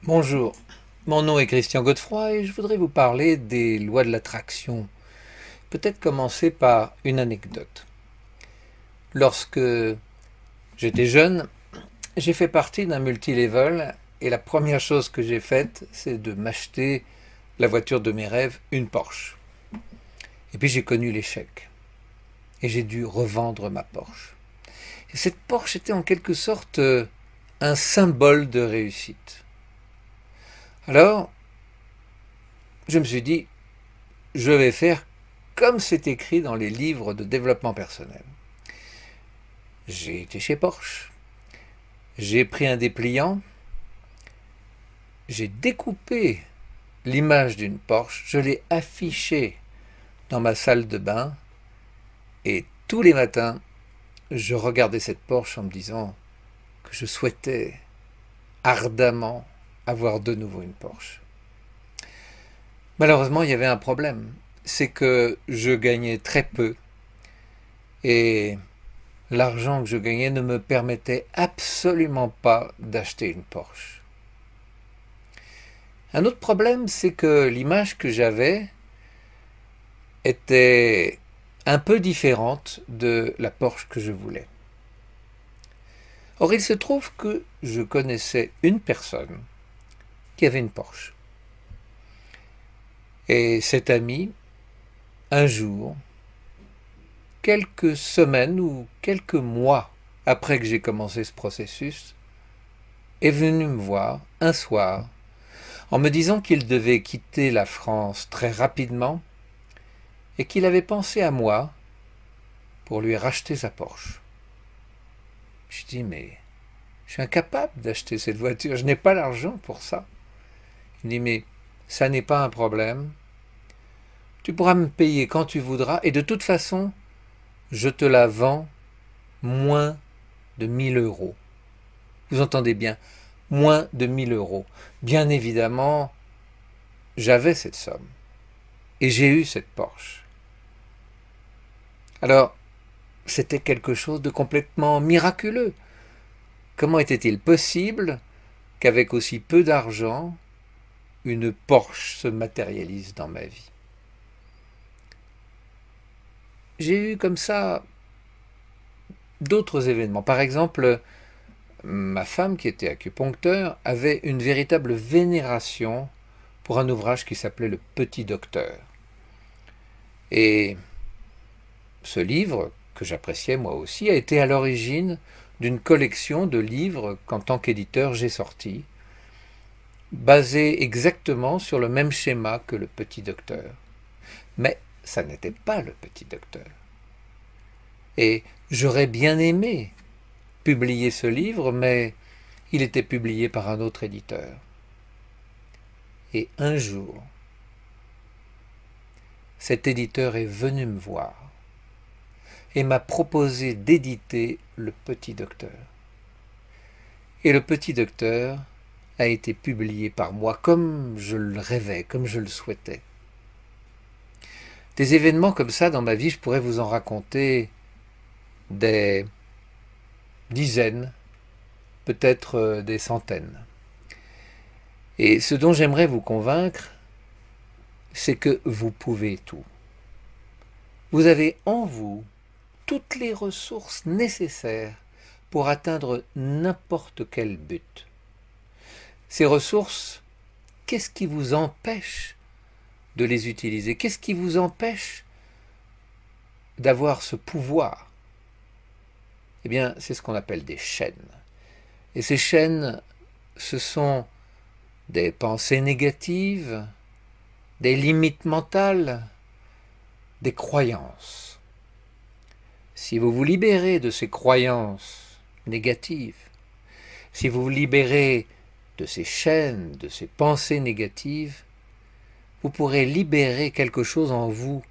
Bonjour, mon nom est Christian Godefroy et je voudrais vous parler des lois de l'attraction. Peut-être commencer par une anecdote. Lorsque j'étais jeune, j'ai fait partie d'un multilevel et la première chose que j'ai faite, c'est de m'acheter la voiture de mes rêves, une Porsche. Et puis j'ai connu l'échec et j'ai dû revendre ma Porsche. Et cette Porsche était en quelque sorte un symbole de réussite. Alors, je me suis dit, je vais faire comme c'est écrit dans les livres de développement personnel. J'ai été chez Porsche, j'ai pris un dépliant, j'ai découpé l'image d'une Porsche, je l'ai affichée dans ma salle de bain et tous les matins, je regardais cette Porsche en me disant que je souhaitais ardemment avoir de nouveau une Porsche. Malheureusement, il y avait un problème, c'est que je gagnais très peu et l'argent que je gagnais ne me permettait absolument pas d'acheter une Porsche. Un autre problème, c'est que l'image que j'avais était un peu différente de la Porsche que je voulais. Or, il se trouve que je connaissais une personne qui avait une Porsche. Et cet ami, un jour, quelques semaines ou quelques mois après que j'ai commencé ce processus, est venu me voir un soir en me disant qu'il devait quitter la France très rapidement et qu'il avait pensé à moi pour lui racheter sa Porsche. Je dis, mais je suis incapable d'acheter cette voiture, je n'ai pas l'argent pour ça. Il dit, mais ça n'est pas un problème, tu pourras me payer quand tu voudras et de toute façon, je te la vends moins de 1 000 euros. Vous entendez bien, moins de 1 000 euros. Bien évidemment, j'avais cette somme et j'ai eu cette Porsche. Alors, c'était quelque chose de complètement miraculeux. Comment était-il possible qu'avec aussi peu d'argent, une Porsche se matérialise dans ma vie? J'ai eu comme ça d'autres événements. Par exemple, ma femme, qui était acupuncteur, avait une véritable vénération pour un ouvrage qui s'appelait Le Petit Docteur. Et ce livre, que j'appréciais moi aussi, a été à l'origine d'une collection de livres qu'en tant qu'éditeur j'ai sortis, basés exactement sur le même schéma que Le Petit Docteur. Mais ça n'était pas Le Petit Docteur. Et j'aurais bien aimé publier ce livre, mais il était publié par un autre éditeur. Et un jour, cet éditeur est venu me voir et m'a proposé d'éditer Le Petit Docteur. Et Le Petit Docteur a été publié par moi comme je le rêvais, comme je le souhaitais. Des événements comme ça dans ma vie, je pourrais vous en raconter des dizaines, peut-être des centaines. Et ce dont j'aimerais vous convaincre, c'est que vous pouvez tout. Vous avez en vous toutes les ressources nécessaires pour atteindre n'importe quel but. Ces ressources, qu'est-ce qui vous empêche de les utiliser? Qu'est-ce qui vous empêche d'avoir ce pouvoir? Eh bien, c'est ce qu'on appelle des chaînes. Et ces chaînes, ce sont des pensées négatives, des limites mentales, des croyances. Si vous vous libérez de ces croyances négatives, si vous vous libérez de ces chaînes, de ces pensées négatives, vous pourrez libérer quelque chose en vous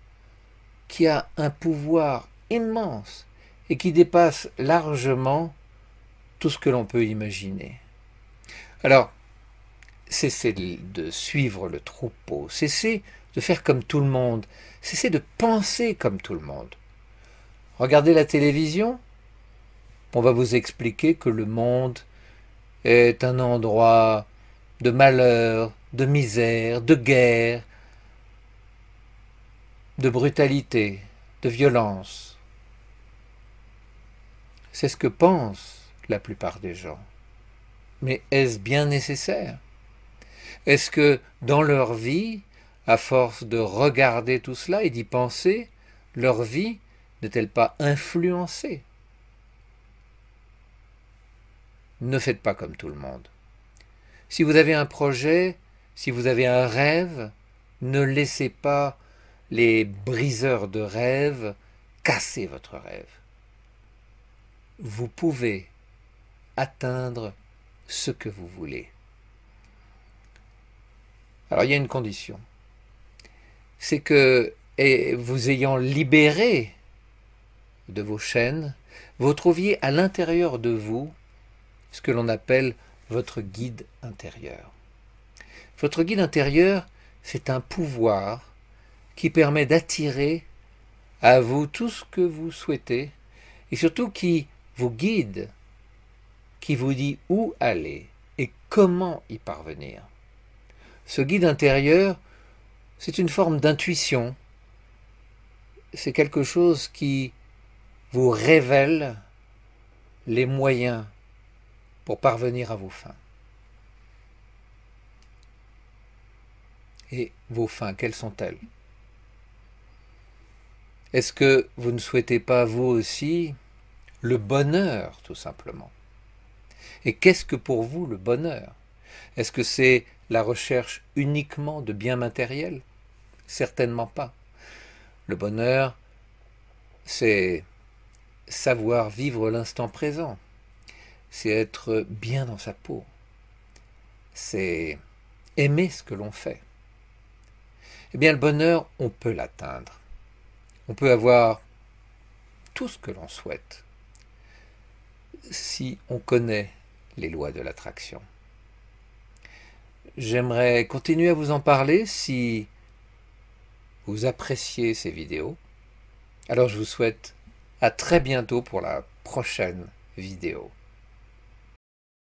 qui a un pouvoir immense et qui dépasse largement tout ce que l'on peut imaginer. Alors, cessez de suivre le troupeau, cessez de faire comme tout le monde, cessez de penser comme tout le monde. Regardez la télévision, on va vous expliquer que le monde est un endroit de malheur, de misère, de guerre, de brutalité, de violence. C'est ce que pensent la plupart des gens. Mais est-ce bien nécessaire? Est-ce que dans leur vie, à force de regarder tout cela et d'y penser, leur vie n'est-elle pas influencée? Ne faites pas comme tout le monde. Si vous avez un projet, si vous avez un rêve, ne laissez pas les briseurs de rêves casser votre rêve. Vous pouvez atteindre ce que vous voulez. Alors il y a une condition, c'est que vous ayant libéré de vos chaînes, vous trouviez à l'intérieur de vous ce que l'on appelle votre guide intérieur. Votre guide intérieur, c'est un pouvoir qui permet d'attirer à vous tout ce que vous souhaitez et surtout qui vous guide, qui vous dit où aller et comment y parvenir. Ce guide intérieur, c'est une forme d'intuition, c'est quelque chose qui vous révèle les moyens pour parvenir à vos fins. Et vos fins, quelles sont-elles? Est-ce que vous ne souhaitez pas, vous aussi, le bonheur, tout simplement? Et qu'est-ce que pour vous le bonheur? Est-ce que c'est la recherche uniquement de biens matériels? Certainement pas. Le bonheur, c'est savoir vivre l'instant présent. C'est être bien dans sa peau. C'est aimer ce que l'on fait. Eh bien, le bonheur, on peut l'atteindre. On peut avoir tout ce que l'on souhaite si on connaît les lois de l'attraction. J'aimerais continuer à vous en parler si vous appréciez ces vidéos. Alors je vous souhaite à très bientôt pour la prochaine vidéo.